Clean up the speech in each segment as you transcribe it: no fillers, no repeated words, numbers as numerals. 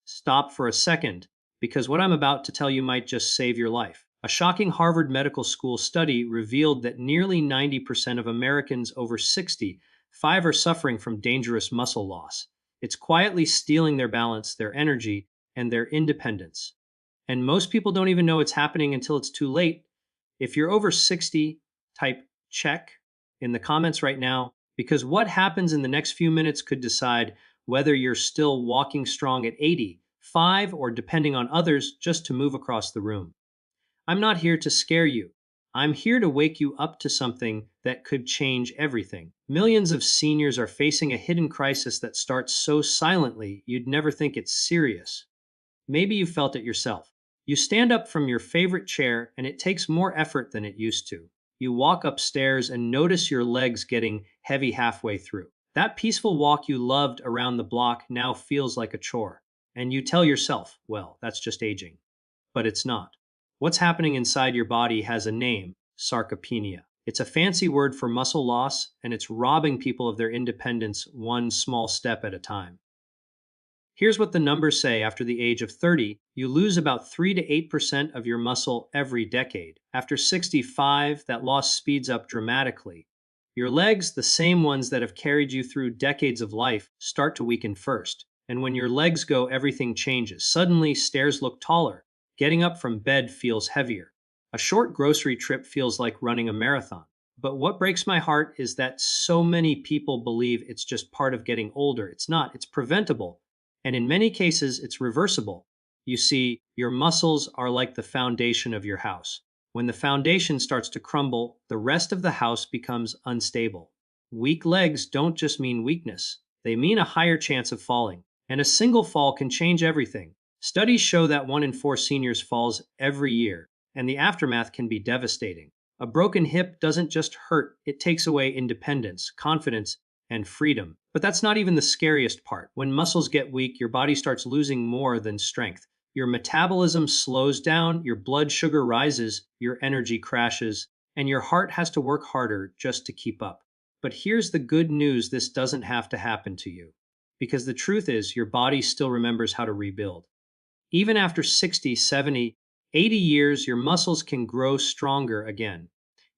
Stop for a second, because what I'm about to tell you might just save your life. A shocking Harvard Medical School study revealed that nearly 90% of Americans over 65 are suffering from dangerous muscle loss. It's quietly stealing their balance, their energy, and their independence. And most people don't even know it's happening until it's too late. If you're over 60, type check in the comments right now, because what happens in the next few minutes could decide whether you're still walking strong at 85 or, depending on others, just to move across the room. I'm not here to scare you. I'm here to wake you up to something that could change everything. Millions of seniors are facing a hidden crisis that starts so silently you'd never think it's serious. Maybe you felt it yourself. You stand up from your favorite chair and it takes more effort than it used to. You walk upstairs and notice your legs getting heavy halfway through. That peaceful walk you loved around the block now feels like a chore. And you tell yourself, well, that's just aging. But it's not. What's happening inside your body has a name: sarcopenia. It's a fancy word for muscle loss, and it's robbing people of their independence one small step at a time. Here's what the numbers say: after the age of 30, you lose about 3 to 8% of your muscle every decade. After 65, that loss speeds up dramatically. Your legs, the same ones that have carried you through decades of life, start to weaken first. And when your legs go, everything changes. Suddenly, stairs look taller. Getting up from bed feels heavier. A short grocery trip feels like running a marathon. But what breaks my heart is that so many people believe it's just part of getting older. It's not. It's preventable. And in many cases, it's reversible. You see, your muscles are like the foundation of your house. When the foundation starts to crumble, the rest of the house becomes unstable. Weak legs don't just mean weakness. They mean a higher chance of falling. And a single fall can change everything. Studies show that 1 in 4 seniors falls every year, and the aftermath can be devastating. A broken hip doesn't just hurt, it takes away independence, confidence, and freedom. But that's not even the scariest part. When muscles get weak, your body starts losing more than strength. Your metabolism slows down, your blood sugar rises, your energy crashes, and your heart has to work harder just to keep up. But here's the good news: this doesn't have to happen to you. Because the truth is, your body still remembers how to rebuild. Even after 60, 70, 80 years, your muscles can grow stronger again.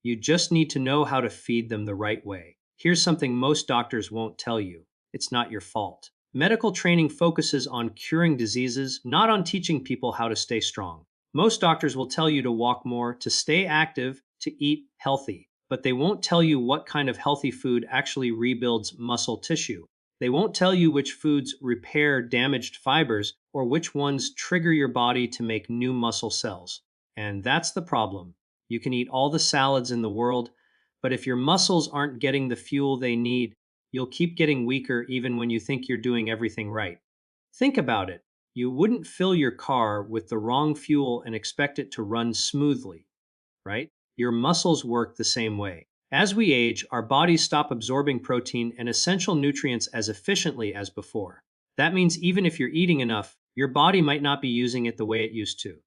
You just need to know how to feed them the right way. Here's something most doctors won't tell you: it's not your fault. Medical training focuses on curing diseases, not on teaching people how to stay strong. Most doctors will tell you to walk more, to stay active, to eat healthy, but they won't tell you what kind of healthy food actually rebuilds muscle tissue. They won't tell you which foods repair damaged fibers or which ones trigger your body to make new muscle cells. And that's the problem. You can eat all the salads in the world, but if your muscles aren't getting the fuel they need, you'll keep getting weaker even when you think you're doing everything right. Think about it. You wouldn't fill your car with the wrong fuel and expect it to run smoothly, right? Your muscles work the same way. As we age, our bodies stop absorbing protein and essential nutrients as efficiently as before. That means even if you're eating enough, your body might not be using it the way it used to.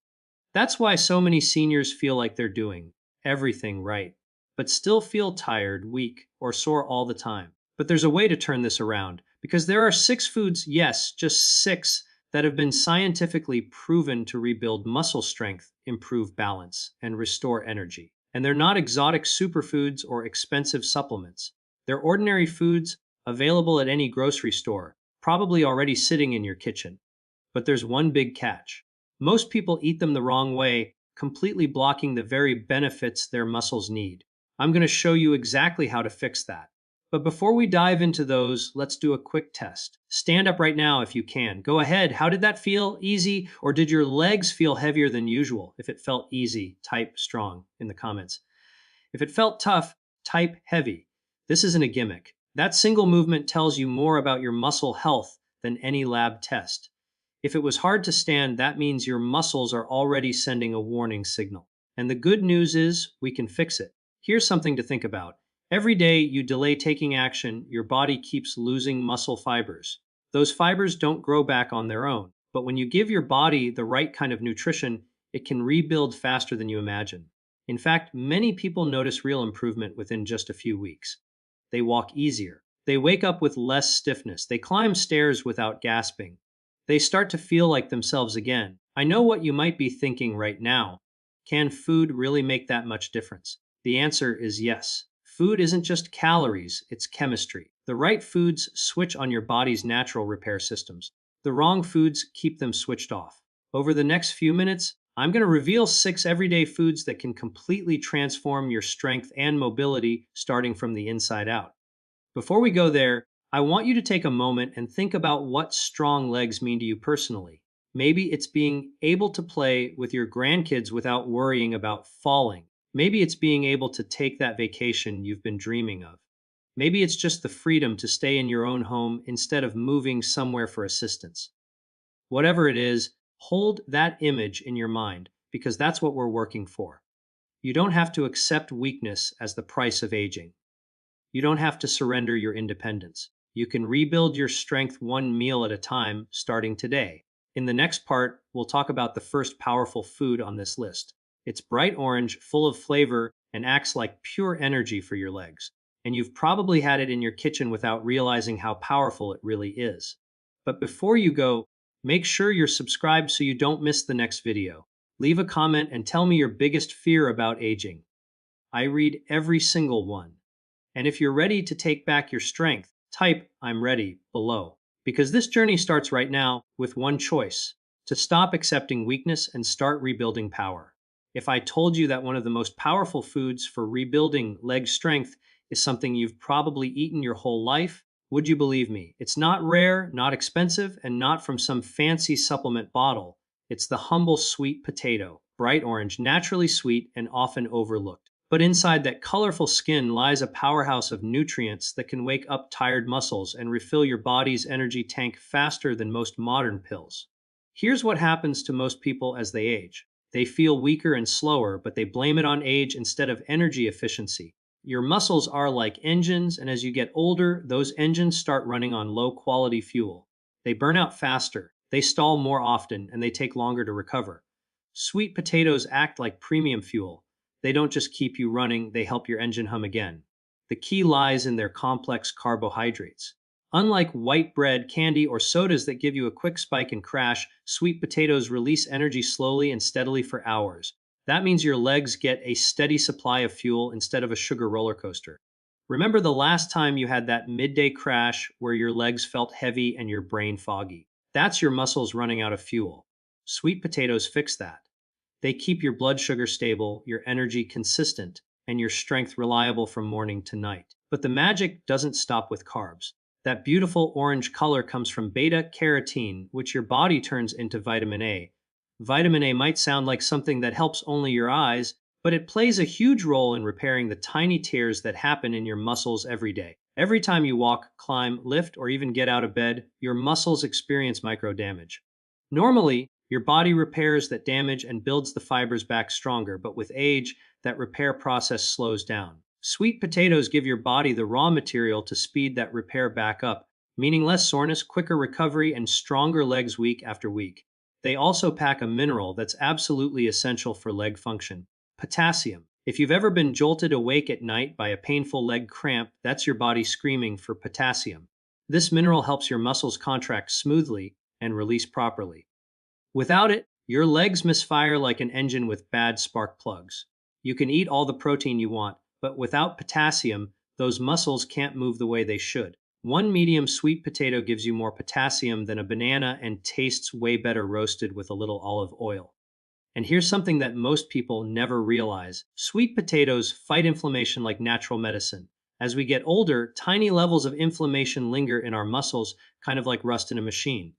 That's why so many seniors feel like they're doing everything right, but still feel tired, weak, or sore all the time. But there's a way to turn this around, because there are 6 foods, yes, just 6, that have been scientifically proven to rebuild muscle strength, improve balance, and restore energy. And they're not exotic superfoods or expensive supplements. They're ordinary foods available at any grocery store, probably already sitting in your kitchen. But there's one big catch. Most people eat them the wrong way, completely blocking the very benefits their muscles need. I'm going to show you exactly how to fix that. But before we dive into those, let's do a quick test. Stand up right now if you can. Go ahead. How did that feel? Easy? Or did your legs feel heavier than usual? If it felt easy, type strong in the comments. If it felt tough, type heavy. This isn't a gimmick. That single movement tells you more about your muscle health than any lab test. If it was hard to stand, that means your muscles are already sending a warning signal. And the good news is we can fix it. Here's something to think about. Every day you delay taking action, your body keeps losing muscle fibers. Those fibers don't grow back on their own, but when you give your body the right kind of nutrition, it can rebuild faster than you imagine. In fact, many people notice real improvement within just a few weeks. They walk easier. They wake up with less stiffness. They climb stairs without gasping. They start to feel like themselves again. I know what you might be thinking right now. Can food really make that much difference? The answer is yes. Food isn't just calories, it's chemistry. The right foods switch on your body's natural repair systems. The wrong foods keep them switched off. Over the next few minutes, I'm going to reveal 6 everyday foods that can completely transform your strength and mobility starting from the inside out. Before we go there, I want you to take a moment and think about what strong legs mean to you personally. Maybe it's being able to play with your grandkids without worrying about falling. Maybe it's being able to take that vacation you've been dreaming of. Maybe it's just the freedom to stay in your own home instead of moving somewhere for assistance. Whatever it is, hold that image in your mind because that's what we're working for. You don't have to accept weakness as the price of aging. You don't have to surrender your independence. You can rebuild your strength one meal at a time, starting today. In the next part, we'll talk about the first powerful food on this list. It's bright orange, full of flavor, and acts like pure energy for your legs. And you've probably had it in your kitchen without realizing how powerful it really is. But before you go, make sure you're subscribed so you don't miss the next video. Leave a comment and tell me your biggest fear about aging. I read every single one. And if you're ready to take back your strength, type "I'm ready" below. Because this journey starts right now with one choice: to stop accepting weakness and start rebuilding power. If I told you that one of the most powerful foods for rebuilding leg strength is something you've probably eaten your whole life, would you believe me? It's not rare, not expensive, and not from some fancy supplement bottle. It's the humble sweet potato, bright orange, naturally sweet, and often overlooked. But inside that colorful skin lies a powerhouse of nutrients that can wake up tired muscles and refill your body's energy tank faster than most modern pills. Here's what happens to most people as they age. They feel weaker and slower, but they blame it on age instead of energy efficiency. Your muscles are like engines, and as you get older, those engines start running on low-quality fuel. They burn out faster, they stall more often, and they take longer to recover. Sweet potatoes act like premium fuel. They don't just keep you running, they help your engine hum again. The key lies in their complex carbohydrates. Unlike white bread, candy, or sodas that give you a quick spike and crash, sweet potatoes release energy slowly and steadily for hours. That means your legs get a steady supply of fuel instead of a sugar roller coaster. Remember the last time you had that midday crash where your legs felt heavy and your brain foggy? That's your muscles running out of fuel. Sweet potatoes fix that. They keep your blood sugar stable, your energy consistent, and your strength reliable from morning to night. But the magic doesn't stop with carbs. That beautiful orange color comes from beta-carotene, which your body turns into vitamin A. Vitamin A might sound like something that helps only your eyes, but it plays a huge role in repairing the tiny tears that happen in your muscles every day. Every time you walk, climb, lift, or even get out of bed, your muscles experience micro damage. Normally, your body repairs that damage and builds the fibers back stronger, but with age, that repair process slows down. Sweet potatoes give your body the raw material to speed that repair back up, meaning less soreness, quicker recovery, and stronger legs week after week. They also pack a mineral that's absolutely essential for leg function: potassium. If you've ever been jolted awake at night by a painful leg cramp, that's your body screaming for potassium. This mineral helps your muscles contract smoothly and release properly. Without it, your legs misfire like an engine with bad spark plugs. You can eat all the protein you want, but without potassium, those muscles can't move the way they should. One medium sweet potato gives you more potassium than a banana and tastes way better roasted with a little olive oil. And here's something that most people never realize: sweet potatoes fight inflammation like natural medicine. As we get older, tiny levels of inflammation linger in our muscles, kind of like rust in a machine.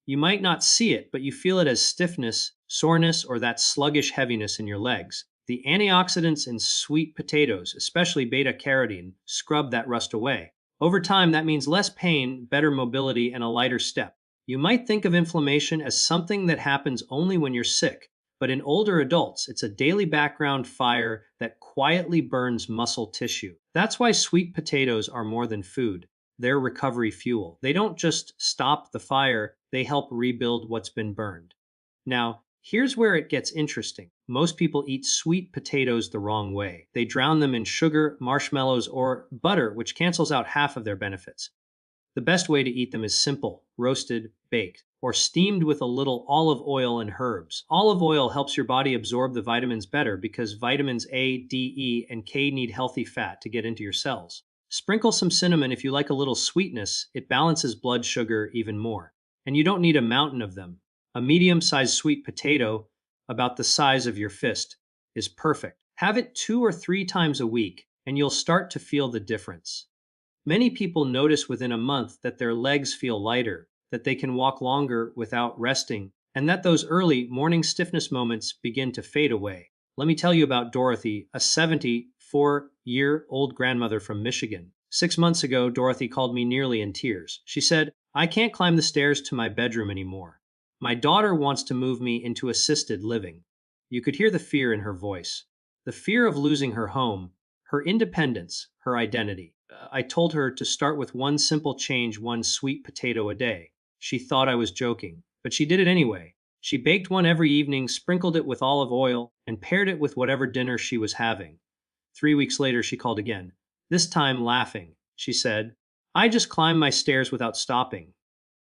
You might not see it, but you feel it as stiffness, soreness, or that sluggish heaviness in your legs. The antioxidants in sweet potatoes, especially beta-carotene, scrub that rust away. Over time, that means less pain, better mobility, and a lighter step. You might think of inflammation as something that happens only when you're sick, but in older adults, it's a daily background fire that quietly burns muscle tissue. That's why sweet potatoes are more than food. They're recovery fuel. They don't just stop the fire, they help rebuild what's been burned. Now, here's where it gets interesting. Most people eat sweet potatoes the wrong way. They drown them in sugar, marshmallows, or butter, which cancels out half of their benefits. The best way to eat them is simple: roasted, baked, or steamed with a little olive oil and herbs. Olive oil helps your body absorb the vitamins better because vitamins A, D, E, and K need healthy fat to get into your cells. Sprinkle some cinnamon if you like a little sweetness, it balances blood sugar even more. And you don't need a mountain of them. A medium-sized sweet potato, about the size of your fist, is perfect. Have it 2 or 3 times a week, and you'll start to feel the difference. Many people notice within a month that their legs feel lighter, that they can walk longer without resting, and that those early morning stiffness moments begin to fade away. Let me tell you about Dorothy, a 74-year-old grandmother from Michigan. 6 months ago, Dorothy called me nearly in tears. She said, "I can't climb the stairs to my bedroom anymore. My daughter wants to move me into assisted living." You could hear the fear in her voice. The fear of losing her home, her independence, her identity. I told her to start with one simple change: one sweet potato a day. She thought I was joking, but she did it anyway. She baked one every evening, sprinkled it with olive oil, and paired it with whatever dinner she was having. 3 weeks later, she called again, this time laughing. She said, "I just climbed my stairs without stopping."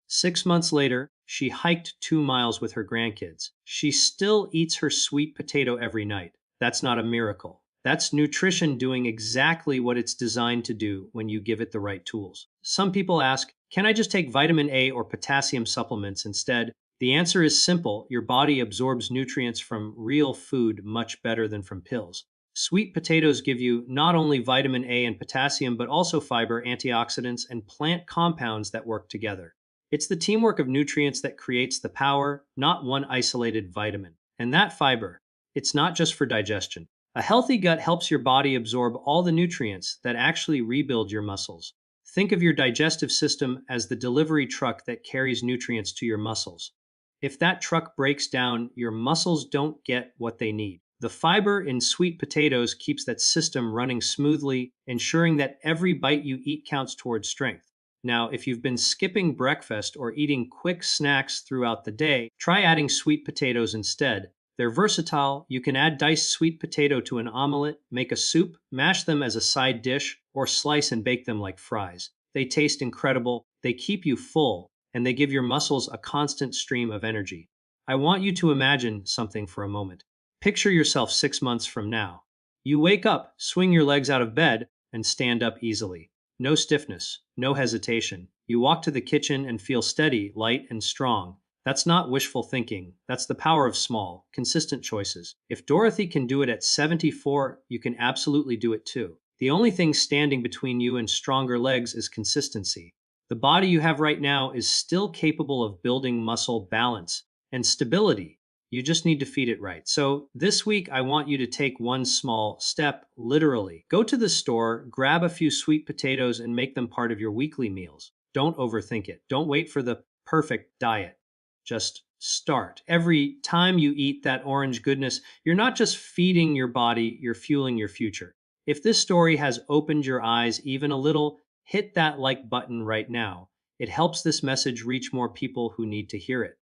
6 months later, she hiked 2 miles with her grandkids. She still eats her sweet potato every night. That's not a miracle. That's nutrition doing exactly what it's designed to do when you give it the right tools. Some people ask, can I just take vitamin A or potassium supplements instead? The answer is simple: your body absorbs nutrients from real food much better than from pills. Sweet potatoes give you not only vitamin A and potassium, but also fiber, antioxidants, and plant compounds that work together. It's the teamwork of nutrients that creates the power, not one isolated vitamin. And that fiber, it's not just for digestion. A healthy gut helps your body absorb all the nutrients that actually rebuild your muscles. Think of your digestive system as the delivery truck that carries nutrients to your muscles. If that truck breaks down, your muscles don't get what they need. The fiber in sweet potatoes keeps that system running smoothly, ensuring that every bite you eat counts towards strength. Now, if you've been skipping breakfast or eating quick snacks throughout the day, try adding sweet potatoes instead. They're versatile. You can add diced sweet potato to an omelet, make a soup, mash them as a side dish, or slice and bake them like fries. They taste incredible, they keep you full, and they give your muscles a constant stream of energy. I want you to imagine something for a moment. Picture yourself 6 months from now. You wake up, swing your legs out of bed, and stand up easily. No stiffness, no hesitation. You walk to the kitchen and feel steady, light, and strong. That's not wishful thinking. That's the power of small, consistent choices. If Dorothy can do it at 74, you can absolutely do it too. The only thing standing between you and stronger legs is consistency. The body you have right now is still capable of building muscle, balance, and stability. You just need to feed it right. So this week, I want you to take one small step, literally. Go to the store, grab a few sweet potatoes, and make them part of your weekly meals. Don't overthink it. Don't wait for the perfect diet. Just start. Every time you eat that orange goodness, you're not just feeding your body, you're fueling your future. If this story has opened your eyes even a little, hit that like button right now. It helps this message reach more people who need to hear it.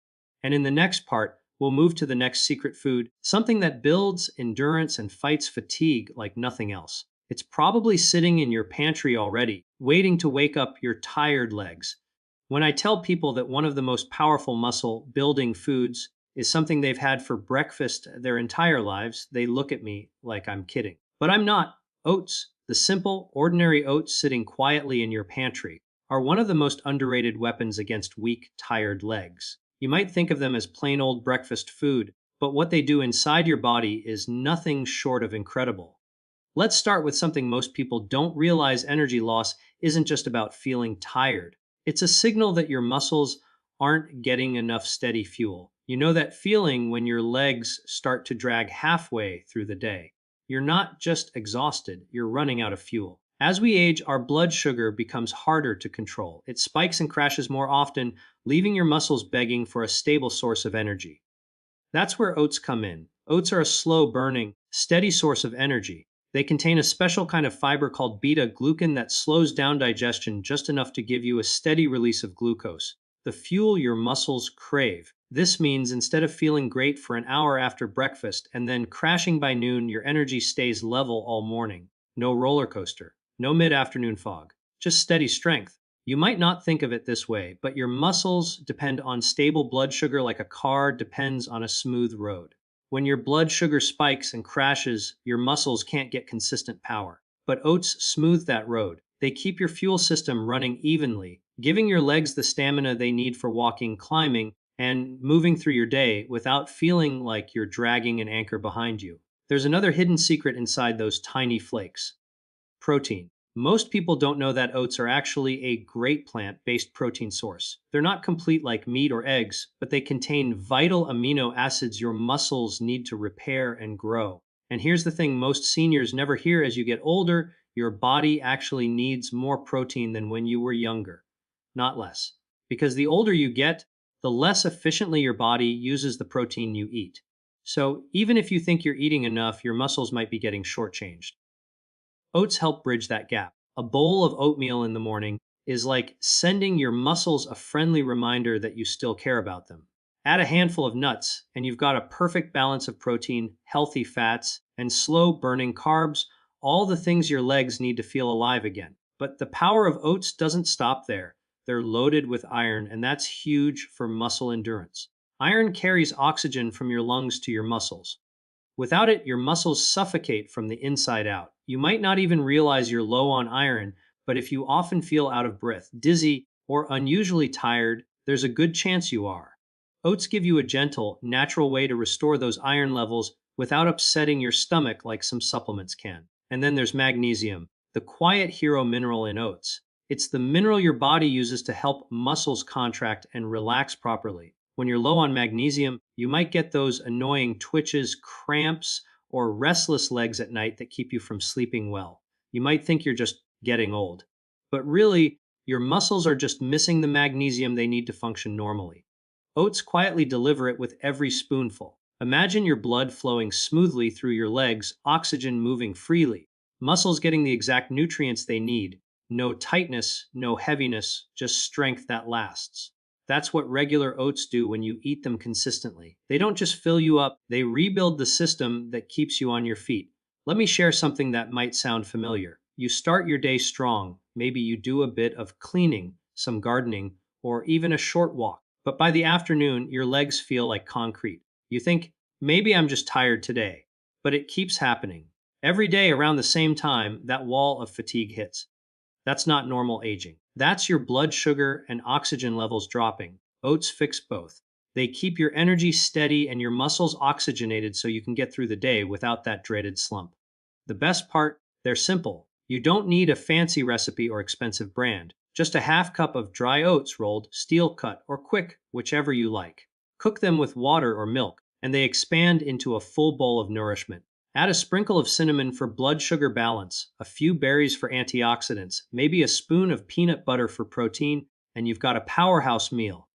And in the next part, we'll move to the next secret food, something that builds endurance and fights fatigue like nothing else. It's probably sitting in your pantry already, waiting to wake up your tired legs. When I tell people that one of the most powerful muscle building foods is something they've had for breakfast their entire lives, they look at me like I'm kidding. But I'm not. Oats, the simple, ordinary oats sitting quietly in your pantry, are one of the most underrated weapons against weak, tired legs. You might think of them as plain old breakfast food, but what they do inside your body is nothing short of incredible. Let's start with something most people don't realize: energy loss isn't just about feeling tired. It's a signal that your muscles aren't getting enough steady fuel. You know that feeling when your legs start to drag halfway through the day. You're not just exhausted, you're running out of fuel. As we age, our blood sugar becomes harder to control. It spikes and crashes more often, leaving your muscles begging for a stable source of energy. That's where oats come in. Oats are a slow-burning, steady source of energy. They contain a special kind of fiber called beta-glucan that slows down digestion just enough to give you a steady release of glucose, the fuel your muscles crave. This means instead of feeling great for an hour after breakfast and then crashing by noon, your energy stays level all morning. No roller coaster, no mid-afternoon fog, just steady strength. You might not think of it this way, but your muscles depend on stable blood sugar like a car depends on a smooth road. When your blood sugar spikes and crashes, your muscles can't get consistent power. But oats smooth that road. They keep your fuel system running evenly, giving your legs the stamina they need for walking, climbing, and moving through your day without feeling like you're dragging an anchor behind you. There's another hidden secret inside those tiny flakes: protein. Most people don't know that oats are actually a great plant-based protein source. They're not complete like meat or eggs, but they contain vital amino acids your muscles need to repair and grow. And here's the thing most seniors never hear: as you get older, your body actually needs more protein than when you were younger, not less. Because the older you get, the less efficiently your body uses the protein you eat. So even if you think you're eating enough, your muscles might be getting shortchanged. Oats help bridge that gap. A bowl of oatmeal in the morning is like sending your muscles a friendly reminder that you still care about them. Add a handful of nuts, and you've got a perfect balance of protein, healthy fats, and slow burning carbs, all the things your legs need to feel alive again. But the power of oats doesn't stop there. They're loaded with iron, and that's huge for muscle endurance. Iron carries oxygen from your lungs to your muscles. Without it, your muscles suffocate from the inside out. You might not even realize you're low on iron, but if you often feel out of breath, dizzy, or unusually tired, there's a good chance you are. Oats give you a gentle, natural way to restore those iron levels without upsetting your stomach like some supplements can. And then there's magnesium, the quiet hero mineral in oats. It's the mineral your body uses to help muscles contract and relax properly. When you're low on magnesium, you might get those annoying twitches, cramps, or restless legs at night that keep you from sleeping well. You might think you're just getting old, but really, your muscles are just missing the magnesium they need to function normally. Oats quietly deliver it with every spoonful. Imagine your blood flowing smoothly through your legs, oxygen moving freely, muscles getting the exact nutrients they need. No tightness, no heaviness, just strength that lasts. That's what regular oats do when you eat them consistently. They don't just fill you up, they rebuild the system that keeps you on your feet. Let me share something that might sound familiar. You start your day strong. Maybe you do a bit of cleaning, some gardening, or even a short walk. But by the afternoon, your legs feel like concrete. You think, maybe I'm just tired today. But it keeps happening. Every day around the same time, that wall of fatigue hits. That's not normal aging. That's your blood sugar and oxygen levels dropping. Oats fix both. They keep your energy steady and your muscles oxygenated so you can get through the day without that dreaded slump. The best part, they're simple. You don't need a fancy recipe or expensive brand. Just a half cup of dry oats rolled, steel cut, or quick, whichever you like. Cook them with water or milk, and they expand into a full bowl of nourishment. Add a sprinkle of cinnamon for blood sugar balance, a few berries for antioxidants, maybe a spoon of peanut butter for protein, and you've got a powerhouse meal.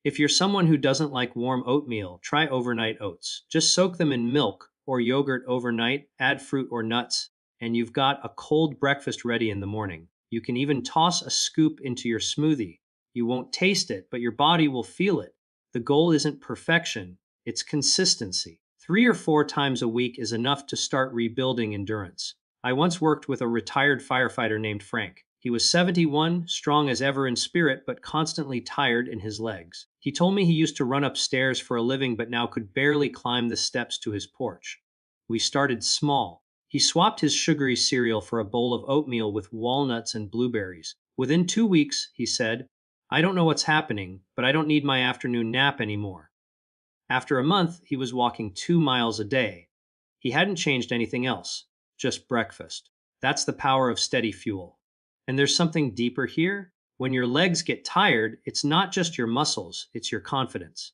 If you're someone who doesn't like warm oatmeal, try overnight oats. Just soak them in milk or yogurt overnight, add fruit or nuts, and you've got a cold breakfast ready in the morning. You can even toss a scoop into your smoothie. You won't taste it, but your body will feel it. The goal isn't perfection, it's consistency. 3 or 4 times a week is enough to start rebuilding endurance. I once worked with a retired firefighter named Frank. He was 71, strong as ever in spirit, but constantly tired in his legs. He told me he used to run upstairs for a living, but now could barely climb the steps to his porch. We started small. He swapped his sugary cereal for a bowl of oatmeal with walnuts and blueberries. Within 2 weeks, he said, "I don't know what's happening, but I don't need my afternoon nap anymore." After a month, he was walking 2 miles a day. He hadn't changed anything else, just breakfast. That's the power of steady fuel. And there's something deeper here. When your legs get tired, it's not just your muscles, it's your confidence.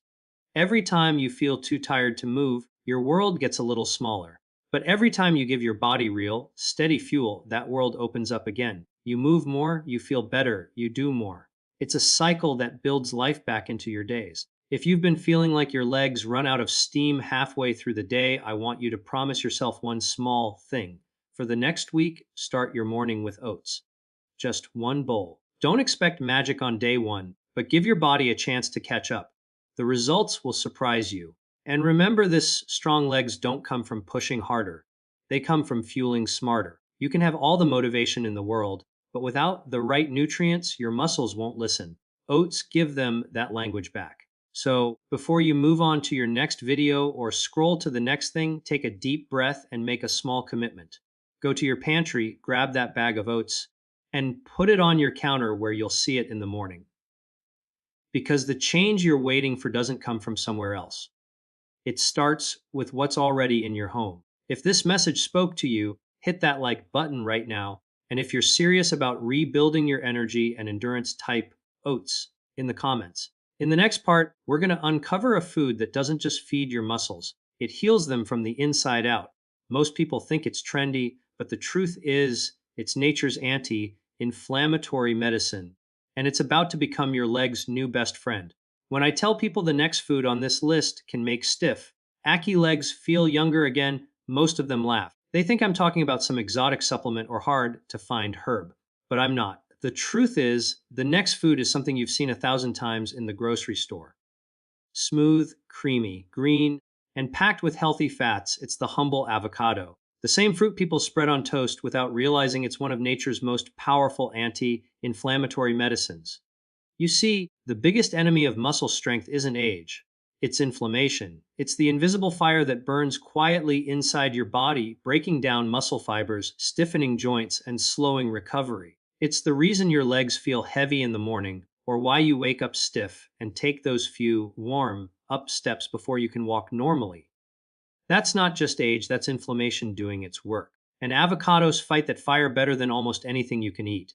Every time you feel too tired to move, your world gets a little smaller. But every time you give your body real, steady fuel, that world opens up again. You move more, you feel better, you do more. It's a cycle that builds life back into your days. If you've been feeling like your legs run out of steam halfway through the day, I want you to promise yourself one small thing. For the next week, start your morning with oats. Just one bowl. Don't expect magic on day one, but give your body a chance to catch up. The results will surprise you. And remember this: strong legs don't come from pushing harder. They come from fueling smarter. You can have all the motivation in the world, but without the right nutrients, your muscles won't listen. Oats give them that language back. So before you move on to your next video or scroll to the next thing, take a deep breath and make a small commitment. Go to your pantry, grab that bag of oats, and put it on your counter where you'll see it in the morning. Because the change you're waiting for doesn't come from somewhere else. It starts with what's already in your home. If this message spoke to you, hit that like button right now. And if you're serious about rebuilding your energy and endurance, type oats in the comments. In the next part, we're going to uncover a food that doesn't just feed your muscles, it heals them from the inside out. Most people think it's trendy, but the truth is it's nature's anti-inflammatory medicine, and it's about to become your leg's new best friend. When I tell people the next food on this list can make stiff, achy legs feel younger again, most of them laugh. They think I'm talking about some exotic supplement or hard to find herb, but I'm not. The truth is, the next food is something you've seen 1,000 times in the grocery store. Smooth, creamy, green, and packed with healthy fats, it's the humble avocado. The same fruit people spread on toast without realizing it's one of nature's most powerful anti-inflammatory medicines. You see, the biggest enemy of muscle strength isn't age. It's inflammation. It's the invisible fire that burns quietly inside your body, breaking down muscle fibers, stiffening joints, and slowing recovery. It's the reason your legs feel heavy in the morning, or why you wake up stiff and take those few warm up steps before you can walk normally. That's not just age, that's inflammation doing its work. And avocados fight that fire better than almost anything you can eat.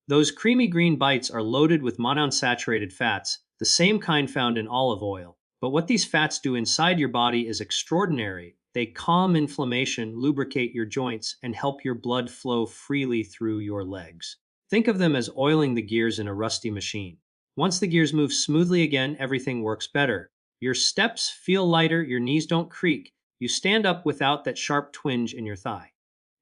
Those creamy green bites are loaded with monounsaturated fats, the same kind found in olive oil. But what these fats do inside your body is extraordinary. They calm inflammation, lubricate your joints, and help your blood flow freely through your legs. Think of them as oiling the gears in a rusty machine. Once the gears move smoothly again, everything works better. Your steps feel lighter, your knees don't creak. You stand up without that sharp twinge in your thigh.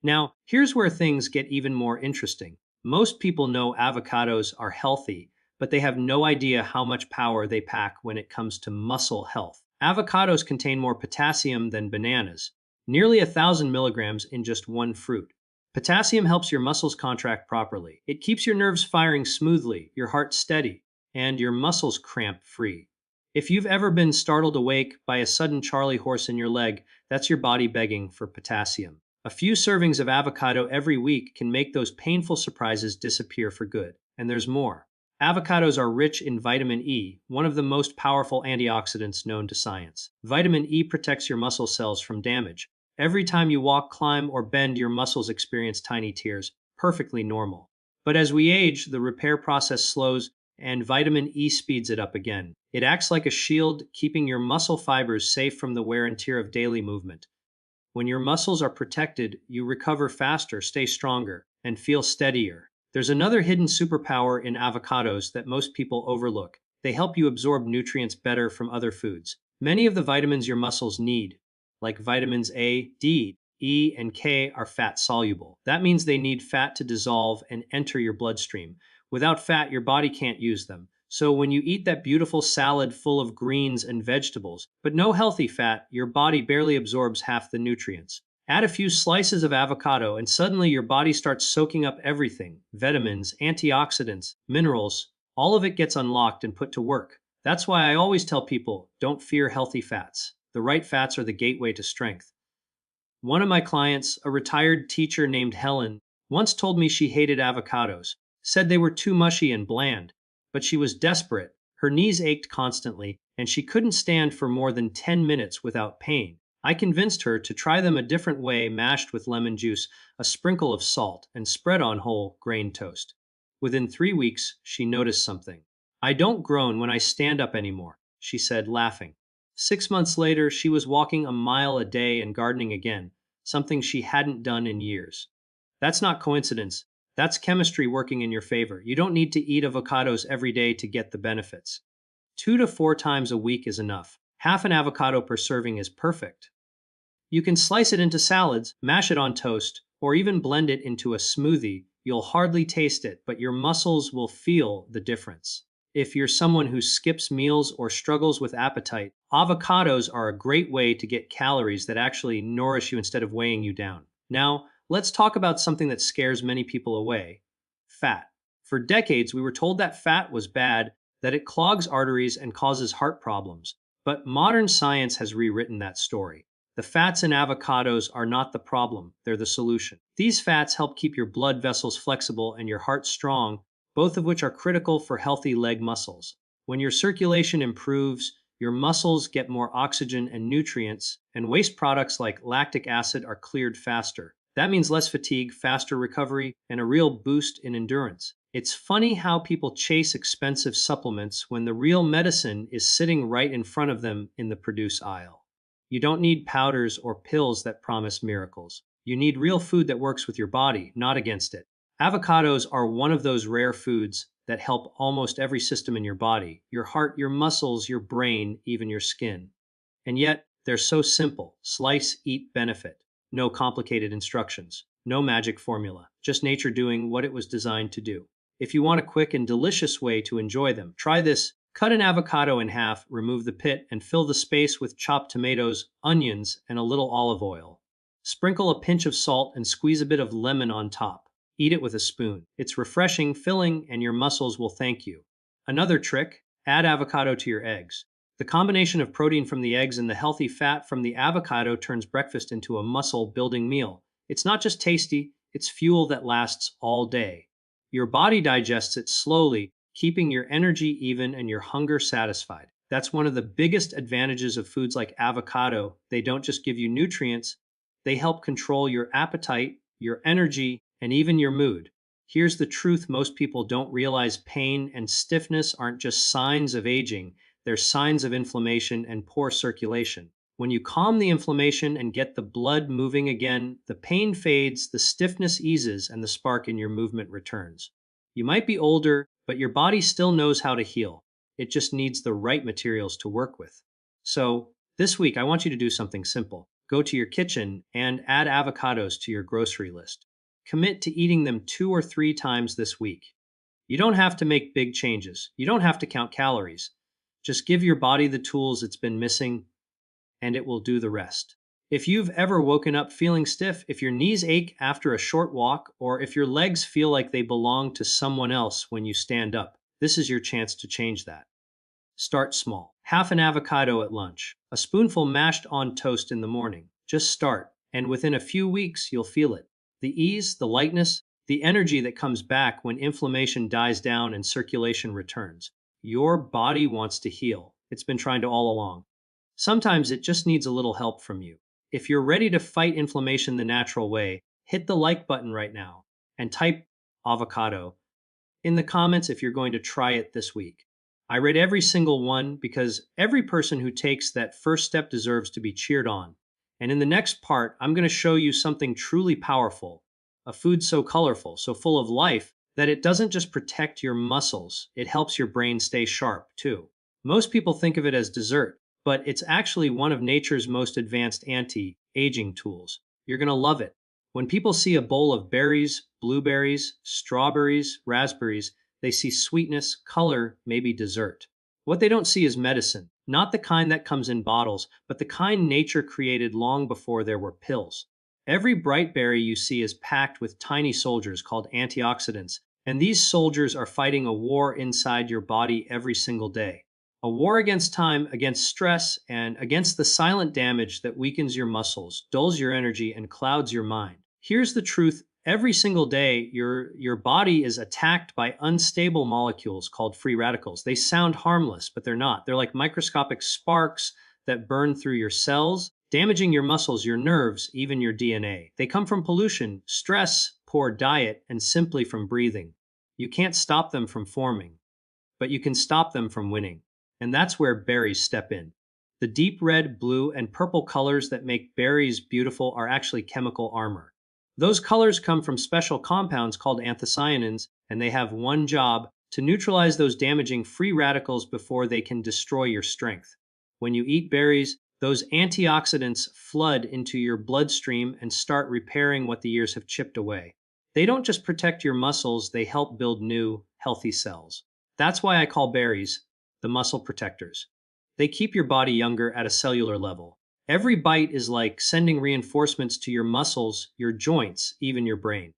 Now, here's where things get even more interesting. Most people know avocados are healthy, but they have no idea how much power they pack when it comes to muscle health. Avocados contain more potassium than bananas, nearly 1,000 milligrams in just one fruit. Potassium helps your muscles contract properly. It keeps your nerves firing smoothly, your heart steady, and your muscles cramp-free. If you've ever been startled awake by a sudden Charlie horse in your leg, that's your body begging for potassium. A few servings of avocado every week can make those painful surprises disappear for good. And there's more. Avocados are rich in vitamin E, one of the most powerful antioxidants known to science. Vitamin E protects your muscle cells from damage. Every time you walk, climb, or bend, your muscles experience tiny tears, perfectly normal. But as we age, the repair process slows, and vitamin E speeds it up again. It acts like a shield, keeping your muscle fibers safe from the wear and tear of daily movement. When your muscles are protected, you recover faster, stay stronger, and feel steadier. There's another hidden superpower in avocados that most people overlook. They help you absorb nutrients better from other foods. Many of the vitamins your muscles need, like vitamins A, D, E, and K, are fat-soluble. That means they need fat to dissolve and enter your bloodstream. Without fat, your body can't use them. So when you eat that beautiful salad full of greens and vegetables, but no healthy fat, your body barely absorbs half the nutrients. Add a few slices of avocado and suddenly your body starts soaking up everything. Vitamins, antioxidants, minerals, all of it gets unlocked and put to work. That's why I always tell people, don't fear healthy fats. The right fats are the gateway to strength. One of my clients, a retired teacher named Helen, once told me she hated avocados, said they were too mushy and bland. But she was desperate. Her knees ached constantly, and she couldn't stand for more than 10 minutes without pain. I convinced her to try them a different way, mashed with lemon juice, a sprinkle of salt, and spread on whole grain toast. Within 3 weeks, she noticed something. I don't groan when I stand up anymore, she said, laughing. 6 months later, she was walking a mile a day and gardening again, something she hadn't done in years. That's not coincidence. That's chemistry working in your favor. You don't need to eat avocados every day to get the benefits. 2 to 4 times a week is enough. Half an avocado per serving is perfect. You can slice it into salads, mash it on toast, or even blend it into a smoothie. You'll hardly taste it, but your muscles will feel the difference. If you're someone who skips meals or struggles with appetite, avocados are a great way to get calories that actually nourish you instead of weighing you down. Now, let's talk about something that scares many people away: fat. For decades, we were told that fat was bad, that it clogs arteries and causes heart problems. But modern science has rewritten that story. The fats in avocados are not the problem, they're the solution. These fats help keep your blood vessels flexible and your heart strong, both of which are critical for healthy leg muscles. When your circulation improves, your muscles get more oxygen and nutrients, and waste products like lactic acid are cleared faster. That means less fatigue, faster recovery, and a real boost in endurance. It's funny how people chase expensive supplements when the real medicine is sitting right in front of them in the produce aisle. You don't need powders or pills that promise miracles. You need real food that works with your body, not against it. Avocados are one of those rare foods that help almost every system in your body: your heart, your muscles, your brain, even your skin. And yet, they're so simple: slice, eat, benefit. No complicated instructions, no magic formula, just nature doing what it was designed to do. If you want a quick and delicious way to enjoy them, try this. Cut an avocado in half, remove the pit, and fill the space with chopped tomatoes, onions, and a little olive oil. Sprinkle a pinch of salt and squeeze a bit of lemon on top. Eat it with a spoon. It's refreshing, filling, and your muscles will thank you. Another trick: add avocado to your eggs. The combination of protein from the eggs and the healthy fat from the avocado turns breakfast into a muscle-building meal. It's not just tasty, it's fuel that lasts all day. Your body digests it slowly, keeping your energy even and your hunger satisfied. That's one of the biggest advantages of foods like avocado. They don't just give you nutrients, they help control your appetite, your energy, and even your mood. Here's the truth most people don't realize: pain and stiffness aren't just signs of aging, they're signs of inflammation and poor circulation. When you calm the inflammation and get the blood moving again, the pain fades, the stiffness eases, and the spark in your movement returns. You might be older, but your body still knows how to heal. It just needs the right materials to work with. So, this week I want you to do something simple. Go to your kitchen and add avocados to your grocery list. Commit to eating them 2 or 3 times this week. You don't have to make big changes. You don't have to count calories. Just give your body the tools it's been missing, and it will do the rest. If you've ever woken up feeling stiff, if your knees ache after a short walk, or if your legs feel like they belong to someone else when you stand up, this is your chance to change that. Start small. Half an avocado at lunch, a spoonful mashed on toast in the morning. Just start, and within a few weeks, you'll feel it. The ease, the lightness, the energy that comes back when inflammation dies down and circulation returns. Your body wants to heal. It's been trying to all along. Sometimes it just needs a little help from you. If you're ready to fight inflammation the natural way, hit the like button right now and type avocado in the comments if you're going to try it this week. I read every single one because every person who takes that first step deserves to be cheered on. And in the next part, I'm going to show you something truly powerful: a food so colorful, so full of life, that it doesn't just protect your muscles, it helps your brain stay sharp, too. Most people think of it as dessert, but it's actually one of nature's most advanced anti-aging tools. You're going to love it. When people see a bowl of berries, blueberries, strawberries, raspberries, they see sweetness, color, maybe dessert. What they don't see is medicine, not the kind that comes in bottles, but the kind nature created long before there were pills. Every bright berry you see is packed with tiny soldiers called antioxidants, and these soldiers are fighting a war inside your body every single day. A war against time, against stress, and against the silent damage that weakens your muscles, dulls your energy, and clouds your mind. Here's the truth: every single day, your body is attacked by unstable molecules called free radicals. They sound harmless, but they're not. They're like microscopic sparks that burn through your cells, damaging your muscles, your nerves, even your DNA. They come from pollution, stress, poor diet, and simply from breathing. You can't stop them from forming, but you can stop them from winning. And that's where berries step in. The deep red, blue, and purple colors that make berries beautiful are actually chemical armor. Those colors come from special compounds called anthocyanins, and they have one job: to neutralize those damaging free radicals before they can destroy your strength. When you eat berries, those antioxidants flood into your bloodstream and start repairing what the years have chipped away. They don't just protect your muscles, they help build new, healthy cells. That's why I call berries the muscle protectors. They keep your body younger at a cellular level. Every bite is like sending reinforcements to your muscles, your joints, even your brain.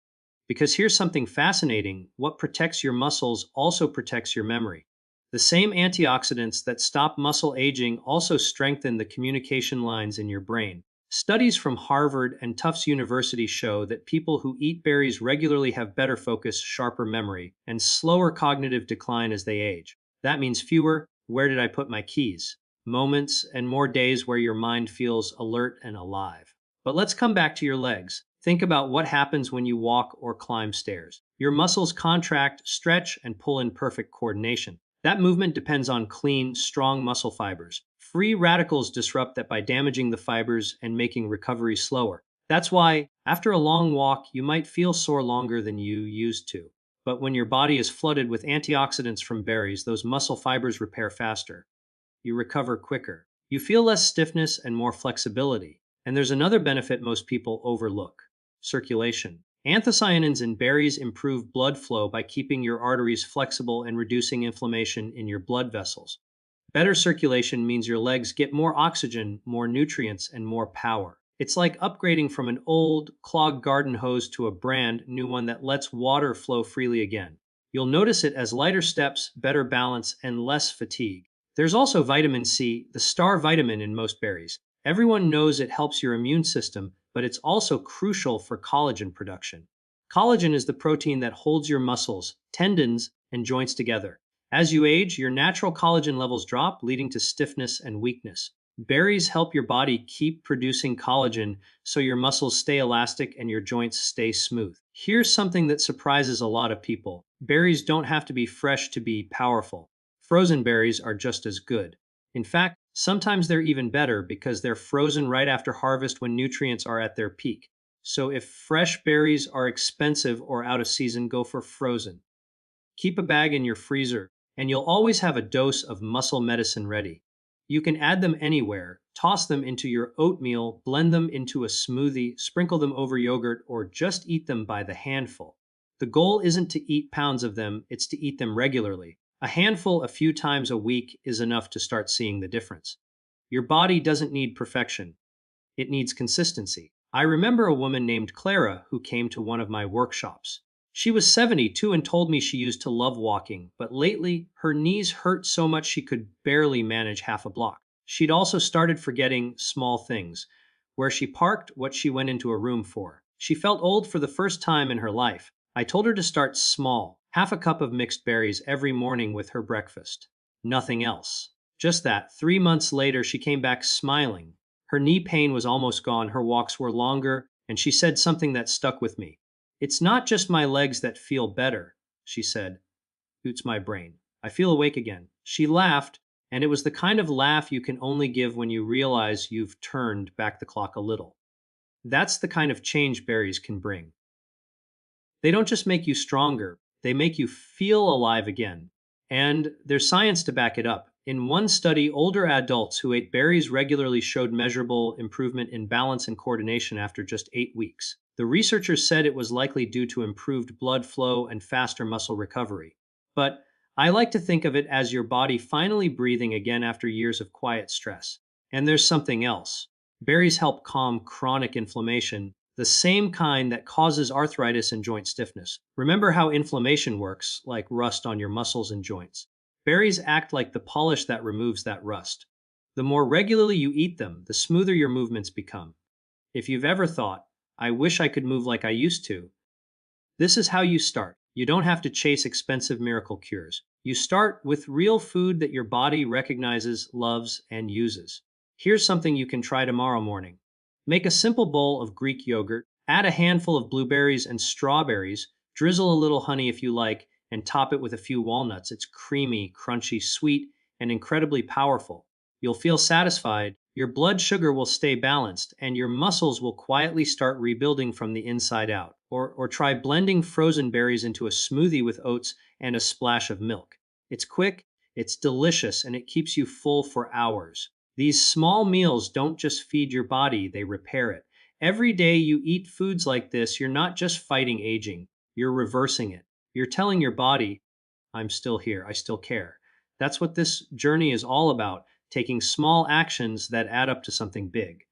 Because here's something fascinating: what protects your muscles also protects your memory. The same antioxidants that stop muscle aging also strengthen the communication lines in your brain. Studies from Harvard and Tufts University show that people who eat berries regularly have better focus, sharper memory, and slower cognitive decline as they age. That means fewer "where did I put my keys" moments and more days where your mind feels alert and alive. But let's come back to your legs. Think about what happens when you walk or climb stairs. Your muscles contract, stretch, and pull in perfect coordination. That movement depends on clean, strong muscle fibers. Free radicals disrupt that by damaging the fibers and making recovery slower. That's why, after a long walk, you might feel sore longer than you used to. But when your body is flooded with antioxidants from berries, those muscle fibers repair faster. You recover quicker. You feel less stiffness and more flexibility. And there's another benefit most people overlook: circulation. Anthocyanins in berries improve blood flow by keeping your arteries flexible and reducing inflammation in your blood vessels. Better circulation means your legs get more oxygen, more nutrients, and more power. It's like upgrading from an old, clogged garden hose to a brand new one that lets water flow freely again. You'll notice it as lighter steps, better balance, and less fatigue. There's also vitamin C, the star vitamin in most berries. Everyone knows it helps your immune system, but it's also crucial for collagen production. Collagen is the protein that holds your muscles, tendons, and joints together. As you age, your natural collagen levels drop, leading to stiffness and weakness. Berries help your body keep producing collagen so your muscles stay elastic and your joints stay smooth. Here's something that surprises a lot of people: berries don't have to be fresh to be powerful. Frozen berries are just as good. In fact, sometimes they're even better because they're frozen right after harvest when nutrients are at their peak. So if fresh berries are expensive or out of season, go for frozen. Keep a bag in your freezer, and you'll always have a dose of muscle medicine ready. You can add them anywhere, toss them into your oatmeal, blend them into a smoothie, sprinkle them over yogurt, or just eat them by the handful. The goal isn't to eat pounds of them, it's to eat them regularly. A handful a few times a week is enough to start seeing the difference. Your body doesn't need perfection, it needs consistency. I remember a woman named Clara who came to one of my workshops. She was 72 and told me she used to love walking, but lately her knees hurt so much she could barely manage half a block. She'd also started forgetting small things: where she parked, what she went into a room for. She felt old for the first time in her life. I told her to start small: half a cup of mixed berries every morning with her breakfast. Nothing else. Just that. 3 months later, she came back smiling. Her knee pain was almost gone, her walks were longer, and she said something that stuck with me. "It's not just my legs that feel better," she said. "It's my brain. I feel awake again." She laughed, and it was the kind of laugh you can only give when you realize you've turned back the clock a little. That's the kind of change berries can bring. They don't just make you stronger, they make you feel alive again. And there's science to back it up. In one study, older adults who ate berries regularly showed measurable improvement in balance and coordination after just 8 weeks. The researchers said it was likely due to improved blood flow and faster muscle recovery. But I like to think of it as your body finally breathing again after years of quiet stress. And there's something else. Berries help calm chronic inflammation, the same kind that causes arthritis and joint stiffness. Remember how inflammation works, like rust on your muscles and joints. Berries act like the polish that removes that rust. The more regularly you eat them, the smoother your movements become. If you've ever thought, "I wish I could move like I used to," this is how you start. You don't have to chase expensive miracle cures. You start with real food that your body recognizes, loves, and uses. Here's something you can try tomorrow morning. Make a simple bowl of Greek yogurt, add a handful of blueberries and strawberries, drizzle a little honey if you like, and top it with a few walnuts. It's creamy, crunchy, sweet, and incredibly powerful. You'll feel satisfied, your blood sugar will stay balanced, and your muscles will quietly start rebuilding from the inside out. Or try blending frozen berries into a smoothie with oats and a splash of milk. It's quick, it's delicious, and it keeps you full for hours. These small meals don't just feed your body, they repair it. Every day you eat foods like this, you're not just fighting aging, you're reversing it. You're telling your body, "I'm still here, I still care." That's what this journey is all about: taking small actions that add up to something big.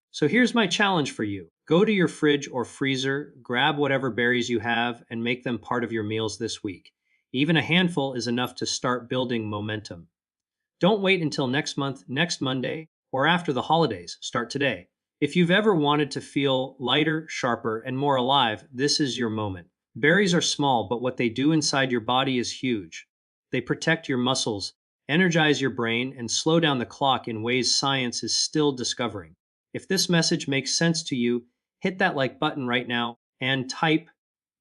So here's my challenge for you. Go to your fridge or freezer, grab whatever berries you have, and make them part of your meals this week. Even a handful is enough to start building momentum. Don't wait until next month, next Monday, or after the holidays. Start today. If you've ever wanted to feel lighter, sharper, and more alive, this is your moment. Berries are small, but what they do inside your body is huge. They protect your muscles, energize your brain, and slow down the clock in ways science is still discovering. If this message makes sense to you, hit that like button right now and type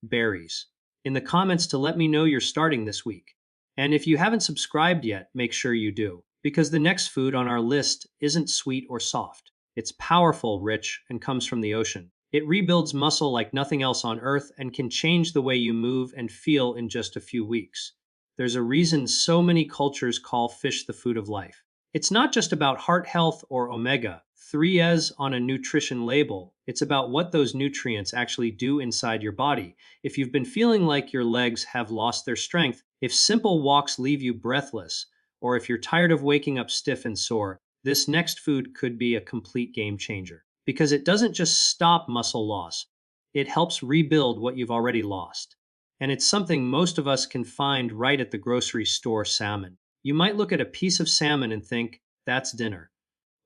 berries in the comments to let me know you're starting this week. And if you haven't subscribed yet, make sure you do, because the next food on our list isn't sweet or soft. It's powerful, rich, and comes from the ocean. It rebuilds muscle like nothing else on earth and can change the way you move and feel in just a few weeks. There's a reason so many cultures call fish the food of life. It's not just about heart health or omega 3s on a nutrition label. It's about what those nutrients actually do inside your body. If you've been feeling like your legs have lost their strength, if simple walks leave you breathless, or if you're tired of waking up stiff and sore, this next food could be a complete game changer. Because it doesn't just stop muscle loss, it helps rebuild what you've already lost. And it's something most of us can find right at the grocery store: salmon. You might look at a piece of salmon and think, that's dinner.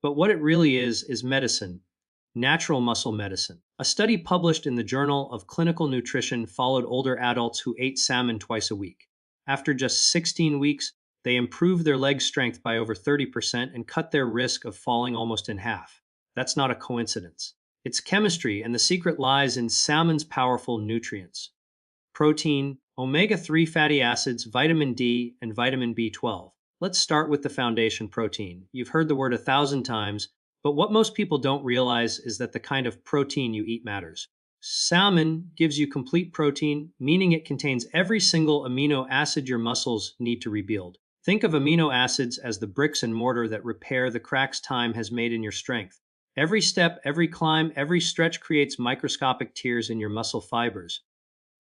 But what it really is medicine, natural muscle medicine. A study published in the Journal of Clinical Nutrition followed older adults who ate salmon twice a week. After just 16 weeks, they improved their leg strength by over 30% and cut their risk of falling almost in half. That's not a coincidence. It's chemistry, and the secret lies in salmon's powerful nutrients: protein, omega-3 fatty acids, vitamin D, and vitamin B12. Let's start with the foundation: protein. You've heard the word 1,000 times, but what most people don't realize is that the kind of protein you eat matters. Salmon gives you complete protein, meaning it contains every single amino acid your muscles need to rebuild. Think of amino acids as the bricks and mortar that repair the cracks time has made in your strength. Every step, every climb, every stretch creates microscopic tears in your muscle fibers.